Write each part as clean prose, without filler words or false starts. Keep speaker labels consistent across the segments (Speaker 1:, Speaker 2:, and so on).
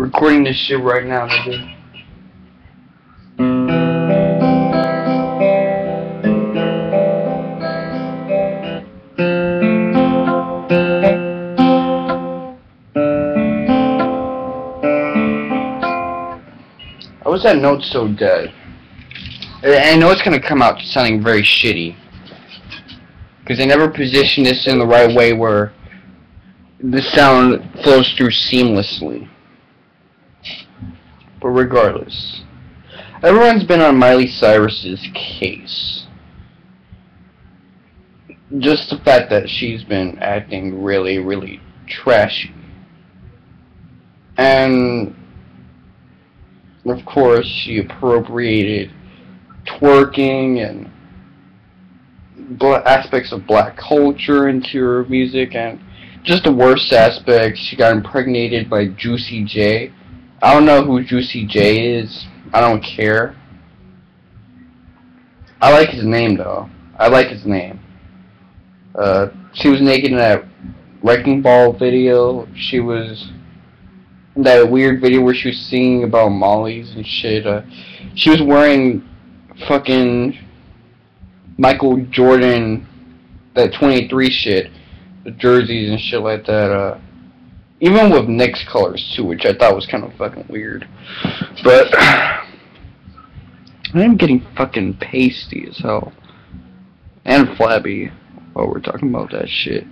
Speaker 1: Recording this shit right now, nigga. How was that note so dead? I know it's gonna come out sounding very shitty, because they never positioned this in the right way where the sound flows through seamlessly. But regardless, everyone's been on Miley Cyrus's case. Just the fact that she's been acting really, really trashy. And of course, she appropriated twerking and aspects of black culture into her music, and just the worst aspect, she got impregnated by Juicy J. I don't know who Juicy J is. I don't care. I like his name though. I like his name. She was naked in that Wrecking Ball video. She was in that weird video where she was singing about mollies and shit. She was wearing fucking Michael Jordan, that 23 shit, the jerseys and shit like that. Even with Knicks colors too, which I thought was kind of fucking weird. But I'm getting fucking pasty as hell and flabby while we're talking about that shit.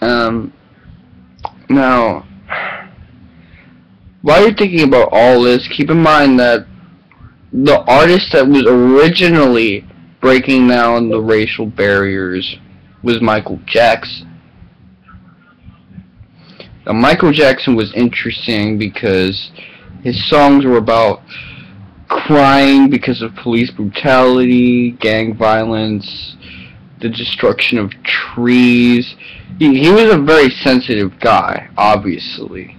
Speaker 1: Now, while you're thinking about all this, keep in mind that the artist that was originally breaking down the racial barriers was Michael Jackson. Now, Michael Jackson was interesting because his songs were about crying because of police brutality, gang violence, the destruction of trees. He was a very sensitive guy, obviously.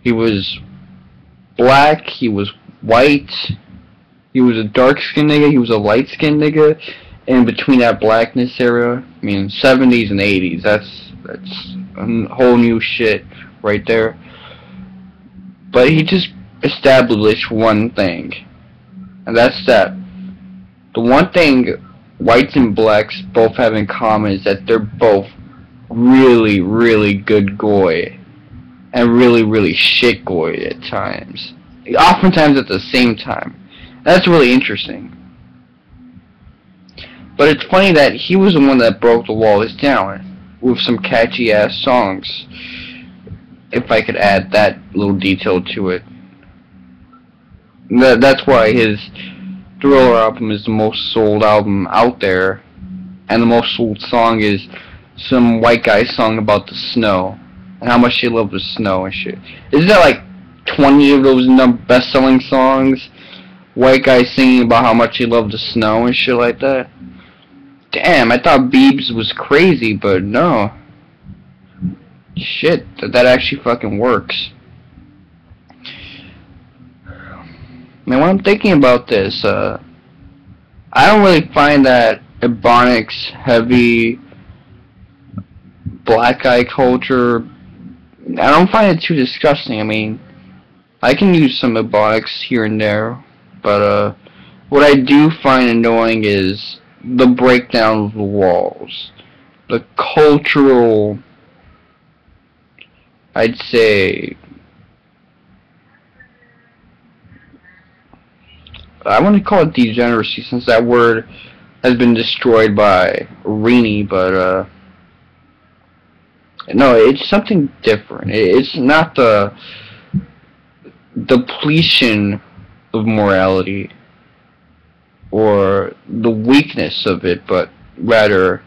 Speaker 1: He was black, he was white, he was a dark-skinned nigga, he was a light-skinned nigga, and between that blackness era, I mean, 70s and 80s, that's a whole new shit right there. But he just established one thing, and that's that the one thing whites and blacks both have in common is that they're both really, really good goy and really, really shit goy at times. Oftentimes at the same time. That's really interesting. But it's funny that he was the one that broke the walls down with some catchy ass songs, if I could add that little detail to it. That's why his Thriller album is the most sold album out there, and the most sold song is some white guy song about the snow and how much they love the snow and shit. Isn't there like 20 of those best-selling songs? White guys singing about how much he loved the snow and shit like that. Damn, I thought Biebs was crazy, but no. Shit, that actually fucking works. Man, when I'm thinking about this, I don't really find that Ebonics heavy black guy culture, I don't find it too disgusting. I mean, I can use some Ebonics here and there, but what I do find annoying is the breakdown of the walls, the cultural, I'd say, I want to call it degeneracy since that word has been destroyed by Rini, but no, it's something different. It's not the depletion of morality or the weakness of it, but rather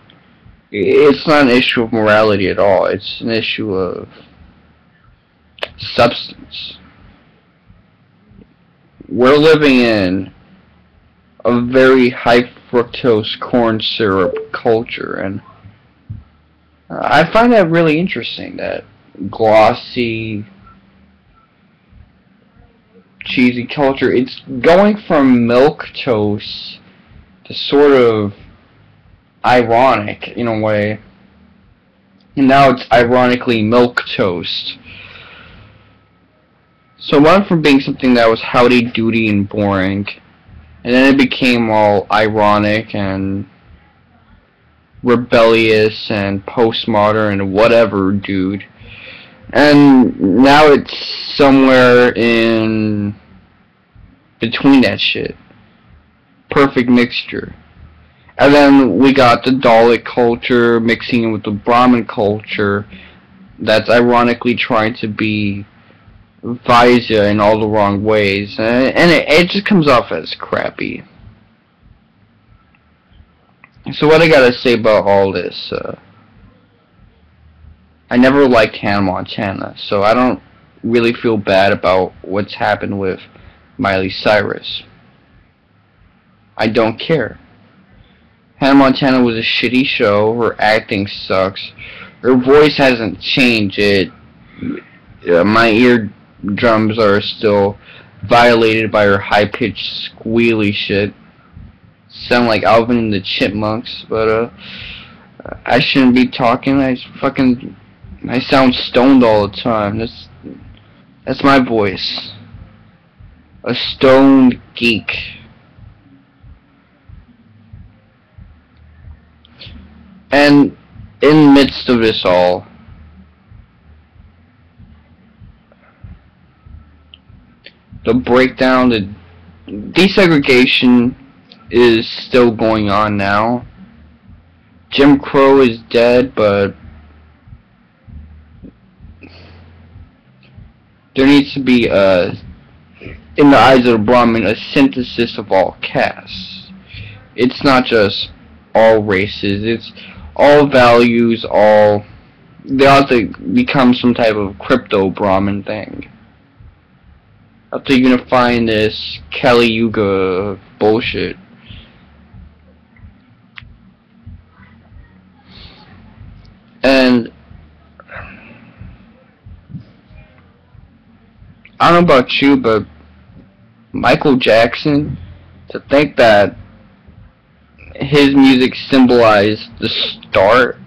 Speaker 1: it's not an issue of morality at all. It's an issue of substance. We're living in a very high fructose corn syrup culture, and I find that really interesting, that glossy, cheesy culture. It's going from milquetoast to sort of ironic in a way, and now it's ironically milquetoast. So it went from being something that was howdy doody and boring, and then it became all ironic and rebellious and postmodern and whatever, dude. And now it's somewhere in between that shit. Perfect mixture. And then we got the Dalit culture mixing in with the Brahmin culture that's ironically trying to be Vaisya in all the wrong ways. And it just comes off as crappy. So what I gotta say about all this, I never liked Hannah Montana, so I don't really feel bad about what's happened with Miley Cyrus. I don't care. Hannah Montana was a shitty show, her acting sucks, her voice hasn't changed, my eardrums are still violated by her high-pitched squealy shit. Sound like Alvin and the Chipmunks, but I shouldn't be talking. I sound stoned all the time. That's my voice. A stoned geek. And in the midst of this all, the breakdown, the desegregation is still going on now. Jim Crow is dead, but there needs to be in the eyes of the Brahmin, a synthesis of all castes. It's not just all races, it's all values, they ought to become some type of crypto Brahmin thing. After unifying this Kali Yuga bullshit. And I don't know about you, but Michael Jackson, to think that his music symbolized the start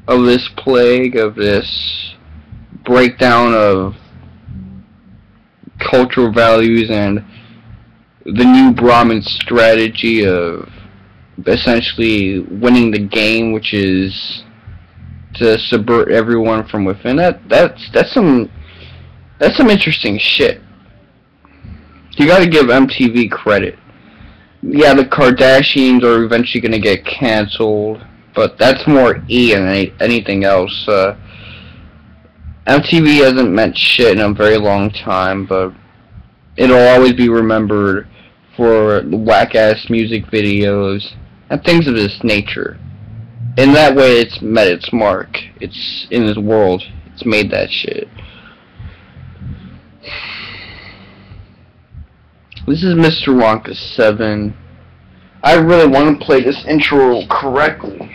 Speaker 1: of this plague, of this breakdown of cultural values and the new Brahmin strategy of essentially winning the game, which is to subvert everyone from within. That's some interesting shit. You gotta give MTV credit. Yeah, the Kardashians are eventually gonna get canceled, but that's more E than anything else. MTV hasn't meant shit in a very long time, but it'll always be remembered for the whack-ass music videos and things of this nature. In that way, it's met its mark. It's in this world. It's made that shit. This is Mr. Wonka 7. I really want to play this intro correctly.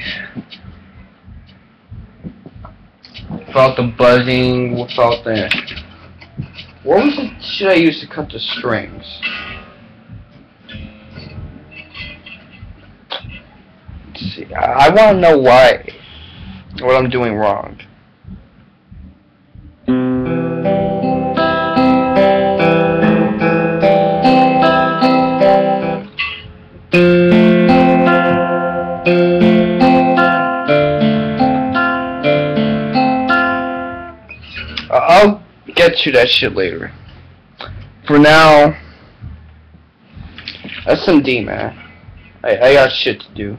Speaker 1: Without the buzzing, without the... What was the shit I used to cut the strings? Let's see, I want to know what I'm doing wrong. I'll get to that shit later. For now, that's some D, man. I got shit to do.